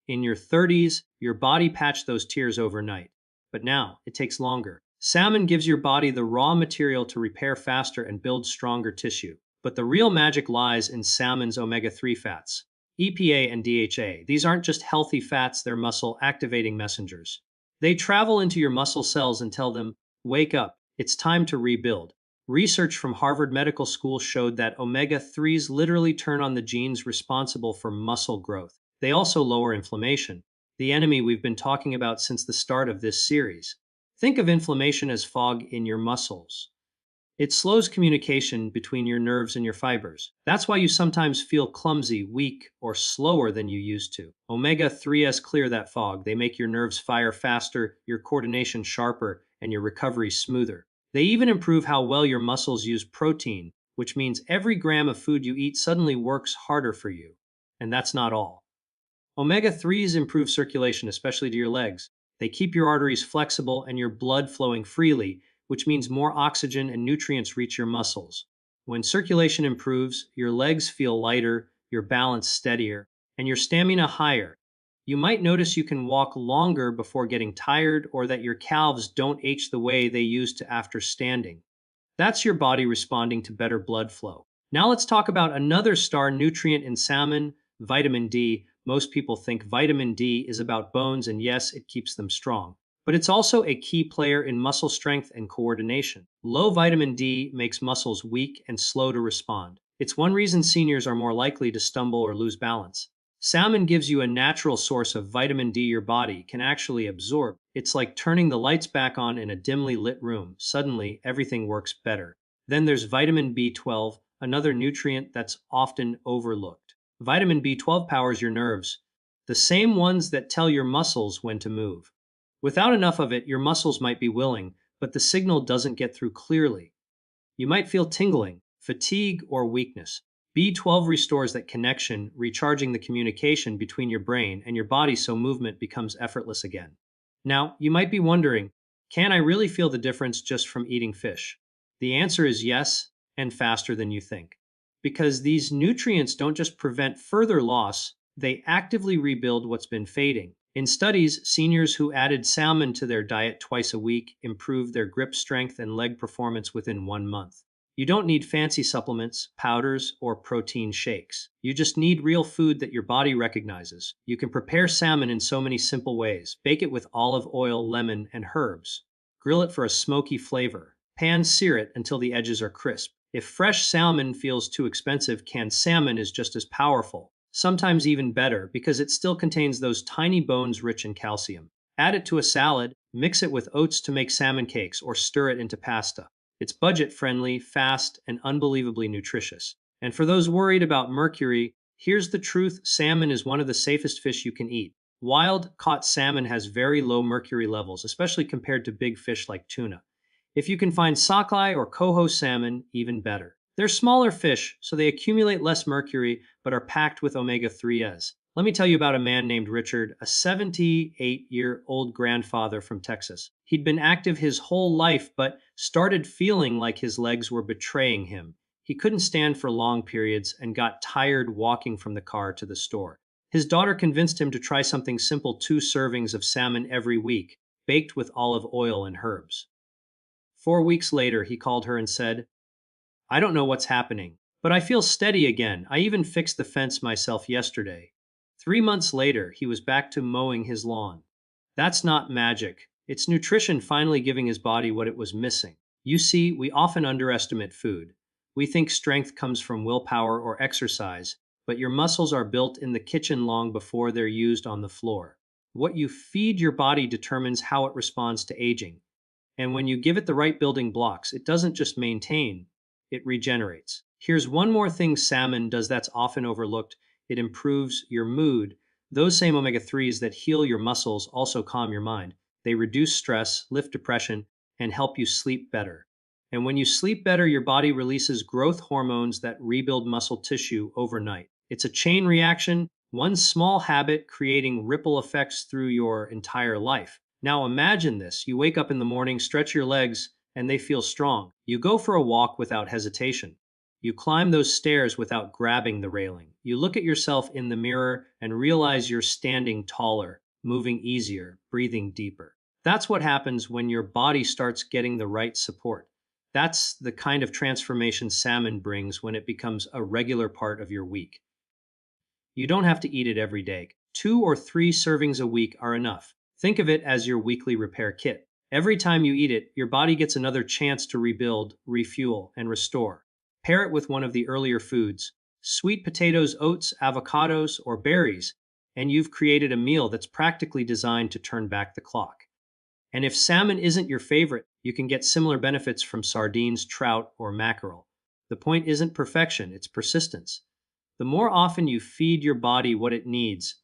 In your 30s, your body patched those tears overnight. But now, it takes longer. Salmon gives your body the raw material to repair faster and build stronger tissue. But the real magic lies in salmon's omega-3 fats, EPA and DHA. These aren't just healthy fats, they're muscle-activating messengers. They travel into your muscle cells and tell them, wake up, it's time to rebuild. Research from Harvard Medical School showed that omega-3s literally turn on the genes responsible for muscle growth. They also lower inflammation, the enemy we've been talking about since the start of this series. Think of inflammation as fog in your muscles. It slows communication between your nerves and your fibers. That's why you sometimes feel clumsy, weak, or slower than you used to. Omega-3s clear that fog. They make your nerves fire faster, your coordination sharper, and your recovery smoother. They even improve how well your muscles use protein, which means every gram of food you eat suddenly works harder for you. And that's not all. Omega-3s improve circulation, especially to your legs. They keep your arteries flexible and your blood flowing freely, which means more oxygen and nutrients reach your muscles. When circulation improves, your legs feel lighter, your balance steadier, and your stamina higher. You might notice you can walk longer before getting tired, or that your calves don't ache the way they used to after standing. That's your body responding to better blood flow. Now let's talk about another star nutrient in salmon: vitamin D. Most people think vitamin D is about bones, and yes, it keeps them strong. But it's also a key player in muscle strength and coordination. Low vitamin D makes muscles weak and slow to respond. It's one reason seniors are more likely to stumble or lose balance. Salmon gives you a natural source of vitamin D your body can actually absorb. It's like turning the lights back on in a dimly lit room. Suddenly, everything works better. Then there's vitamin B12, another nutrient that's often overlooked. Vitamin B12 powers your nerves, the same ones that tell your muscles when to move. Without enough of it, your muscles might be willing, but the signal doesn't get through clearly. You might feel tingling, fatigue, or weakness. B12 restores that connection, recharging the communication between your brain and your body so movement becomes effortless again. Now, you might be wondering, can I really feel the difference just from eating fish? The answer is yes, and faster than you think. Because these nutrients don't just prevent further loss, they actively rebuild what's been fading. In studies, seniors who added salmon to their diet twice a week improved their grip strength and leg performance within 1 month. You don't need fancy supplements, powders, or protein shakes. You just need real food that your body recognizes. You can prepare salmon in so many simple ways. Bake it with olive oil, lemon, and herbs. Grill it for a smoky flavor. Pan sear it until the edges are crisp. If fresh salmon feels too expensive, canned salmon is just as powerful, sometimes even better, because it still contains those tiny bones rich in calcium. Add it to a salad, mix it with oats to make salmon cakes, or stir it into pasta. It's budget-friendly, fast, and unbelievably nutritious. And for those worried about mercury, here's the truth: salmon is one of the safest fish you can eat. Wild-caught salmon has very low mercury levels, especially compared to big fish like tuna. If you can find sockeye or coho salmon, even better. They're smaller fish, so they accumulate less mercury, but are packed with omega-3s. Let me tell you about a man named Richard, a 78-year-old grandfather from Texas. He'd been active his whole life, but started feeling like his legs were betraying him. He couldn't stand for long periods and got tired walking from the car to the store. His daughter convinced him to try something simple: 2 servings of salmon every week, baked with olive oil and herbs. 4 weeks later, he called her and said, "I don't know what's happening, but I feel steady again. I even fixed the fence myself yesterday." 3 months later, he was back to mowing his lawn. That's not magic. It's nutrition finally giving his body what it was missing. You see, we often underestimate food. We think strength comes from willpower or exercise, but your muscles are built in the kitchen long before they're used on the floor. What you feed your body determines how it responds to aging. And when you give it the right building blocks, it doesn't just maintain, it regenerates. Here's one more thing salmon does that's often overlooked: it improves your mood. Those same omega-3s that heal your muscles also calm your mind. They reduce stress, lift depression, and help you sleep better. And when you sleep better, your body releases growth hormones that rebuild muscle tissue overnight. It's a chain reaction, one small habit creating ripple effects through your entire life. Now imagine this: you wake up in the morning, stretch your legs, and they feel strong. You go for a walk without hesitation. You climb those stairs without grabbing the railing. You look at yourself in the mirror and realize you're standing taller, moving easier, breathing deeper. That's what happens when your body starts getting the right support. That's the kind of transformation salmon brings when it becomes a regular part of your week. You don't have to eat it every day. 2 or 3 servings a week are enough. Think of it as your weekly repair kit. Every time you eat it, your body gets another chance to rebuild, refuel, and restore. Pair it with one of the earlier foods: sweet potatoes, oats, avocados, or berries, and you've created a meal that's practically designed to turn back the clock. And if salmon isn't your favorite, you can get similar benefits from sardines, trout, or mackerel. The point isn't perfection, it's persistence. The more often you feed your body what it needs,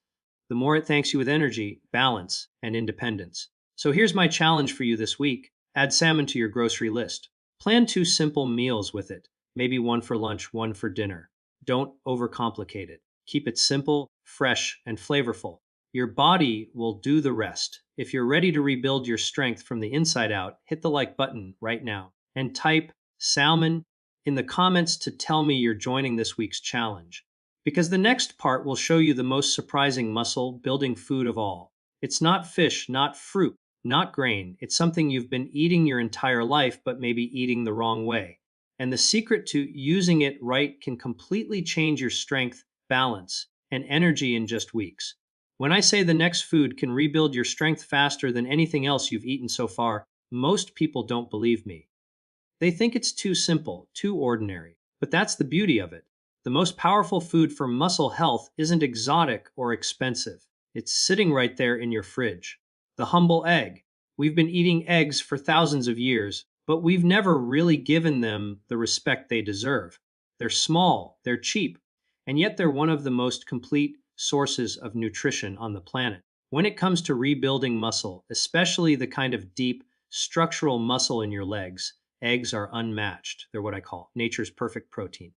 the more it thanks you with energy, balance, and independence. So here's my challenge for you this week: add salmon to your grocery list. Plan 2 simple meals with it, maybe one for lunch, one for dinner. Don't overcomplicate it. Keep it simple, fresh, and flavorful. Your body will do the rest. If you're ready to rebuild your strength from the inside out, hit the like button right now and type salmon in the comments to tell me you're joining this week's challenge. Because the next part will show you the most surprising muscle building food of all. It's not fish, not fruit, not grain. It's something you've been eating your entire life, but maybe eating the wrong way. And the secret to using it right can completely change your strength, balance, and energy in just weeks. When I say the next food can rebuild your strength faster than anything else you've eaten so far, most people don't believe me. They think it's too simple, too ordinary. But that's the beauty of it. The most powerful food for muscle health isn't exotic or expensive. It's sitting right there in your fridge. The humble egg. We've been eating eggs for thousands of years, but we've never really given them the respect they deserve. They're small, they're cheap, and yet they're one of the most complete sources of nutrition on the planet. When it comes to rebuilding muscle, especially the kind of deep, structural muscle in your legs, eggs are unmatched. They're what I call nature's perfect protein.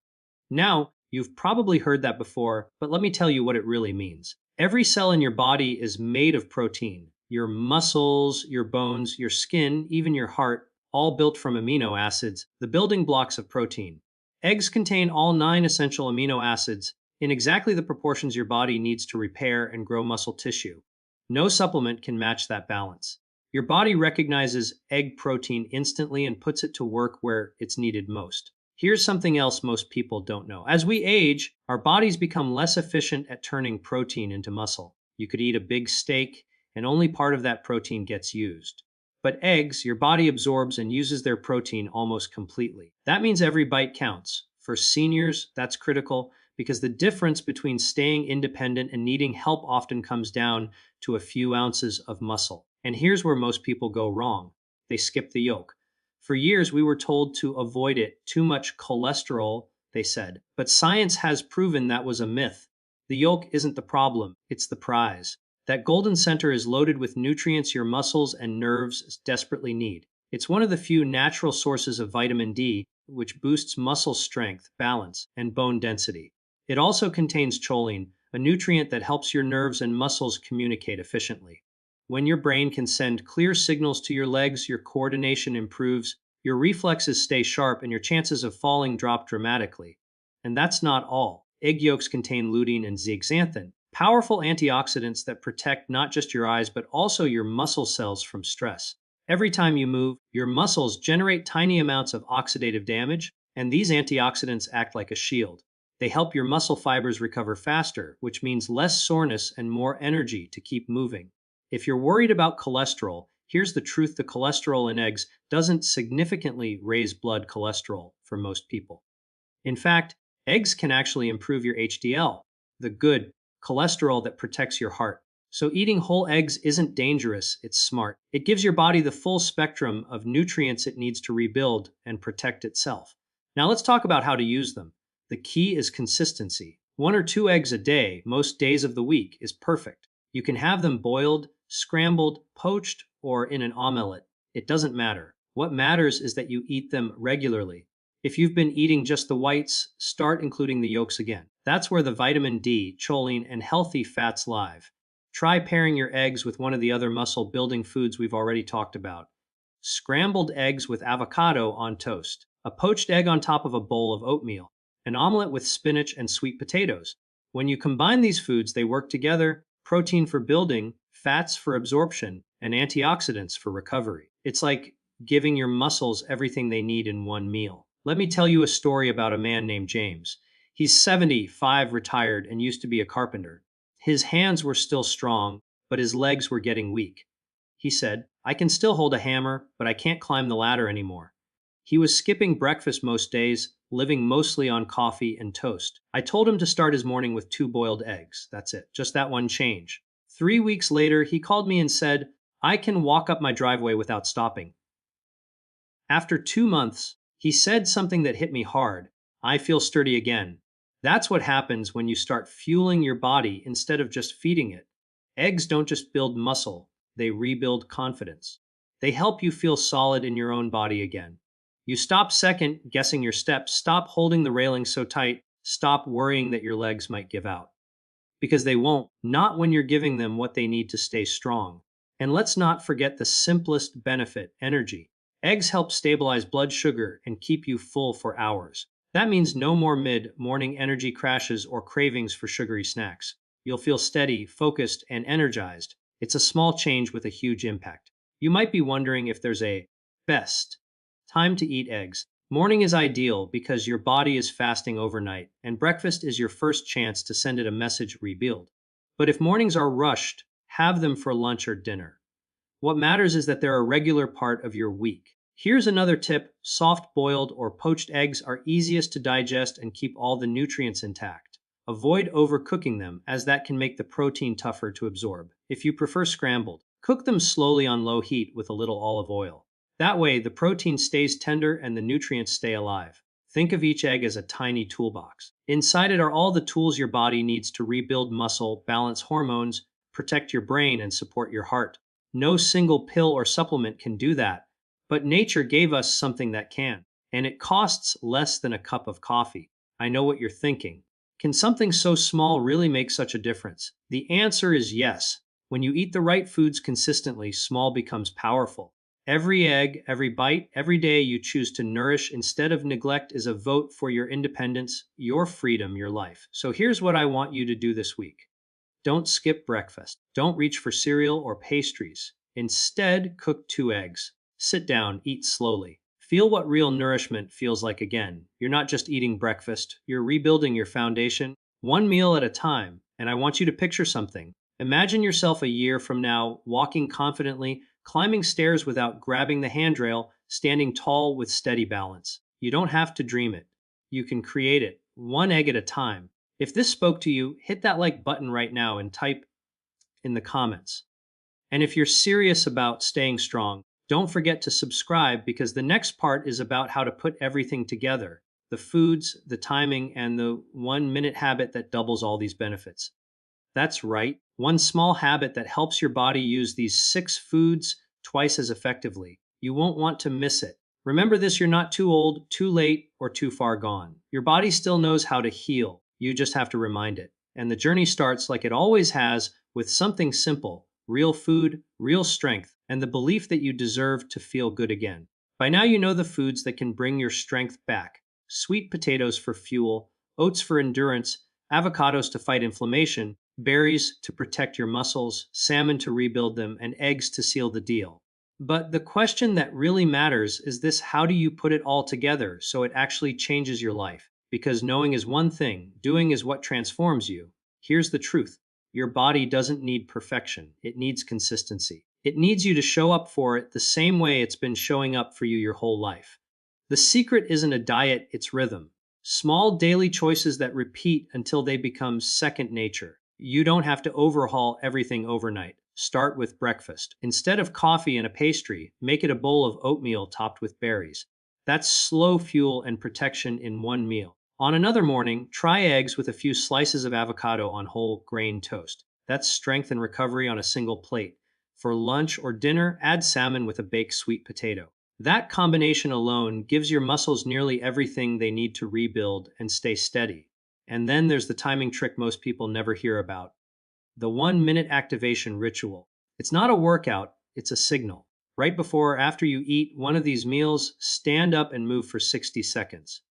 Now, you've probably heard that before, but let me tell you what it really means. Every cell in your body is made of protein. Your muscles, your bones, your skin, even your heart, all built from amino acids, the building blocks of protein. Eggs contain all 9 essential amino acids in exactly the proportions your body needs to repair and grow muscle tissue. No supplement can match that balance. Your body recognizes egg protein instantly and puts it to work where it's needed most. Here's something else most people don't know. As we age, our bodies become less efficient at turning protein into muscle. You could eat a big steak, and only part of that protein gets used. But eggs, your body absorbs and uses their protein almost completely. That means every bite counts. For seniors, that's critical because the difference between staying independent and needing help often comes down to a few ounces of muscle. And here's where most people go wrong. They skip the yolk. For years, we were told to avoid it. Too much cholesterol, they said. But science has proven that was a myth. The yolk isn't the problem, it's the prize. That golden center is loaded with nutrients your muscles and nerves desperately need. It's one of the few natural sources of vitamin D, which boosts muscle strength, balance, and bone density. It also contains choline, a nutrient that helps your nerves and muscles communicate efficiently. When your brain can send clear signals to your legs, your coordination improves, your reflexes stay sharp, and your chances of falling drop dramatically. And that's not all. Egg yolks contain lutein and zeaxanthin, powerful antioxidants that protect not just your eyes but also your muscle cells from stress. Every time you move, your muscles generate tiny amounts of oxidative damage, and these antioxidants act like a shield. They help your muscle fibers recover faster, which means less soreness and more energy to keep moving. If you're worried about cholesterol, here's the truth: the cholesterol in eggs doesn't significantly raise blood cholesterol for most people. In fact, eggs can actually improve your HDL, the good cholesterol that protects your heart. So eating whole eggs isn't dangerous, it's smart. It gives your body the full spectrum of nutrients it needs to rebuild and protect itself. Now let's talk about how to use them. The key is consistency. 1 or 2 eggs a day, most days of the week, is perfect. You can have them boiled, scrambled, poached, or in an omelette. It doesn't matter. What matters is that you eat them regularly. If you've been eating just the whites, start including the yolks again. That's where the vitamin D, choline, and healthy fats live. Try pairing your eggs with one of the other muscle-building foods we've already talked about. Scrambled eggs with avocado on toast, a poached egg on top of a bowl of oatmeal, an omelet with spinach and sweet potatoes. When you combine these foods, they work together: protein for building, fats for absorption, and antioxidants for recovery. It's like giving your muscles everything they need in one meal. Let me tell you a story about a man named James. He's 75, retired, and used to be a carpenter. His hands were still strong, but his legs were getting weak. He said, "I can still hold a hammer, but I can't climb the ladder anymore." He was skipping breakfast most days, living mostly on coffee and toast. I told him to start his morning with 2 boiled eggs. That's it, just that one change. 3 weeks later, he called me and said, "I can walk up my driveway without stopping." After 2 months, he said something that hit me hard: "I feel sturdy again." That's what happens when you start fueling your body instead of just feeding it. Eggs don't just build muscle, they rebuild confidence. They help you feel solid in your own body again. You stop second guessing your steps, stop holding the railing so tight, stop worrying that your legs might give out. Because they won't, not when you're giving them what they need to stay strong. And let's not forget the simplest benefit: energy. Eggs help stabilize blood sugar and keep you full for hours. That means no more mid-morning energy crashes or cravings for sugary snacks. You'll feel steady, focused, and energized. It's a small change with a huge impact. You might be wondering if there's a best time to eat eggs. Morning is ideal because your body is fasting overnight, and breakfast is your first chance to send it a message: rebuild. But if mornings are rushed, have them for lunch or dinner. What matters is that they're a regular part of your week. Here's another tip: soft boiled or poached eggs are easiest to digest and keep all the nutrients intact. Avoid overcooking them, as that can make the protein tougher to absorb. If you prefer scrambled, cook them slowly on low heat with a little olive oil. That way, the protein stays tender and the nutrients stay alive. Think of each egg as a tiny toolbox. Inside it are all the tools your body needs to rebuild muscle, balance hormones, protect your brain, and support your heart. No single pill or supplement can do that, but nature gave us something that can, and it costs less than a cup of coffee. I know what you're thinking. Can something so small really make such a difference? The answer is yes. When you eat the right foods consistently, small becomes powerful. Every egg, every bite, every day you choose to nourish instead of neglect is a vote for your independence, your freedom, your life. So here's what I want you to do this week. Don't skip breakfast. Don't reach for cereal or pastries. Instead, cook 2 eggs. Sit down, eat slowly. Feel what real nourishment feels like again. You're not just eating breakfast, you're rebuilding your foundation, one meal at a time. And I want you to picture something. Imagine yourself a year from now, walking confidently, climbing stairs without grabbing the handrail, standing tall with steady balance. You don't have to dream it. You can create it, one egg at a time. If this spoke to you, hit that like button right now and type in the comments. And if you're serious about staying strong, don't forget to subscribe because the next part is about how to put everything together: the foods, the timing, and the 1 minute habit that doubles all these benefits. That's right, one small habit that helps your body use these 6 foods twice as effectively. You won't want to miss it. Remember this: you're not too old, too late, or too far gone. Your body still knows how to heal. You just have to remind it. And the journey starts, like it always has, with something simple: real food, real strength, and the belief that you deserve to feel good again. By now, you know the foods that can bring your strength back: sweet potatoes for fuel, oats for endurance, avocados to fight inflammation, berries to protect your muscles, salmon to rebuild them, and eggs to seal the deal. But the question that really matters is this: how do you put it all together so it actually changes your life? Because knowing is one thing, doing is what transforms you. Here's the truth: your body doesn't need perfection, it needs consistency. It needs you to show up for it the same way it's been showing up for you your whole life. The secret isn't a diet, it's rhythm. Small daily choices that repeat until they become second nature. You don't have to overhaul everything overnight. Start with breakfast. Instead of coffee and a pastry, make it a bowl of oatmeal topped with berries. That's slow fuel and protection in one meal. On another morning, try eggs with a few slices of avocado on whole grain toast. That's strength and recovery on a single plate. For lunch or dinner, add salmon with a baked sweet potato. That combination alone gives your muscles nearly everything they need to rebuild and stay steady. And then there's the timing trick most people never hear about: the 1 minute activation ritual. It's not a workout, it's a signal. Right before or after you eat one of these meals, stand up and move for 60 seconds.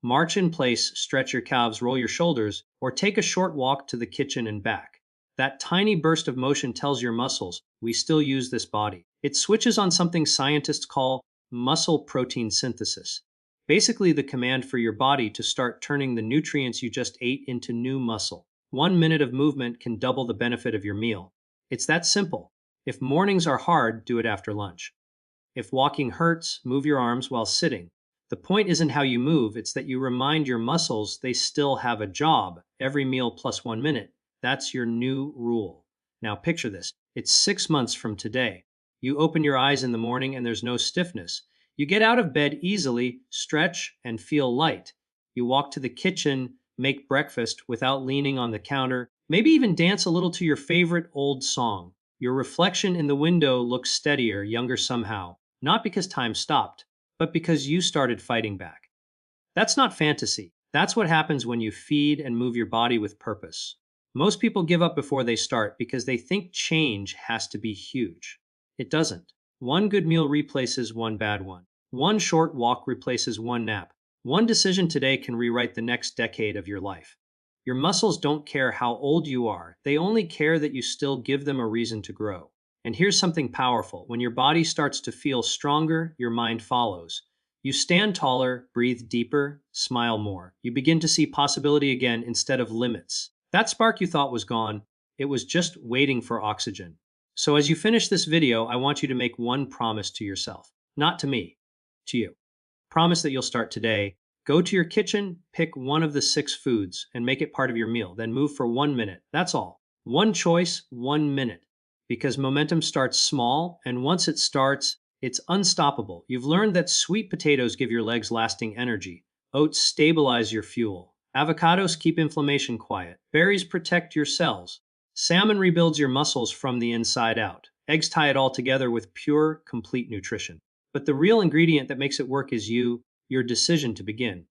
March in place, stretch your calves, roll your shoulders, or take a short walk to the kitchen and back. That tiny burst of motion tells your muscles, we still use this body. It switches on something scientists call muscle protein synthesis. Basically, the command for your body to start turning the nutrients you just ate into new muscle. 1 minute of movement can double the benefit of your meal. It's that simple. If mornings are hard, do it after lunch. If walking hurts, move your arms while sitting. The point isn't how you move, it's that you remind your muscles they still have a job. Every meal plus 1 minute. That's your new rule. Now picture this. It's 6 months from today. You open your eyes in the morning and there's no stiffness. You get out of bed easily, stretch, and feel light. You walk to the kitchen, make breakfast without leaning on the counter, maybe even dance a little to your favorite old song. Your reflection in the window looks steadier, younger somehow, not because time stopped, but because you started fighting back. That's not fantasy. That's what happens when you feed and move your body with purpose. Most people give up before they start because they think change has to be huge. It doesn't. One good meal replaces one bad one. One short walk replaces one nap. One decision today can rewrite the next decade of your life. Your muscles don't care how old you are. They only care that you still give them a reason to grow. And here's something powerful. When your body starts to feel stronger, your mind follows. You stand taller, breathe deeper, smile more. You begin to see possibility again instead of limits. That spark you thought was gone, it was just waiting for oxygen. So as you finish this video, I want you to make one promise to yourself. Not to me, to you. Promise that you'll start today. Go to your kitchen, pick one of the 6 foods, and make it part of your meal. Then move for 1 minute. That's all. One choice, 1 minute. Because momentum starts small, and once it starts, it's unstoppable. You've learned that sweet potatoes give your legs lasting energy. Oats stabilize your fuel. Avocados keep inflammation quiet. Berries protect your cells. Salmon rebuilds your muscles from the inside out. Eggs tie it all together with pure, complete nutrition. But the real ingredient that makes it work is you, your decision to begin.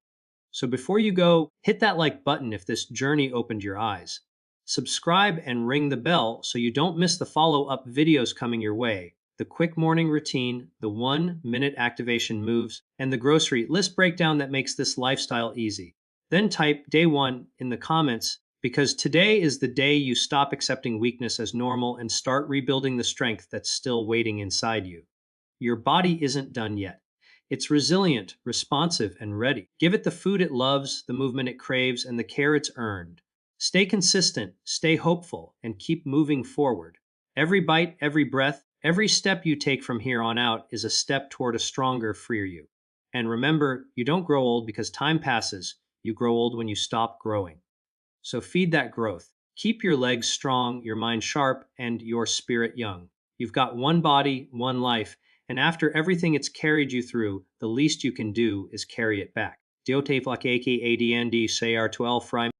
So before you go, hit that like button if this journey opened your eyes. Subscribe and ring the bell so you don't miss the follow-up videos coming your way. The quick morning routine, the 1-minute activation moves, and the grocery list breakdown that makes this lifestyle easy. Then type day 1 in the comments, because today is the day you stop accepting weakness as normal and start rebuilding the strength that's still waiting inside you. Your body isn't done yet. It's resilient, responsive, and ready. Give it the food it loves, the movement it craves, and the care it's earned. Stay consistent, stay hopeful, and keep moving forward. Every bite, every breath, every step you take from here on out is a step toward a stronger, freer you. And remember, you don't grow old because time passes. You grow old when you stop growing. So feed that growth. Keep your legs strong, your mind sharp, and your spirit young. You've got one body, one life, and after everything it's carried you through, the least you can do is carry it back. Dioteflak ADND CR12 Fry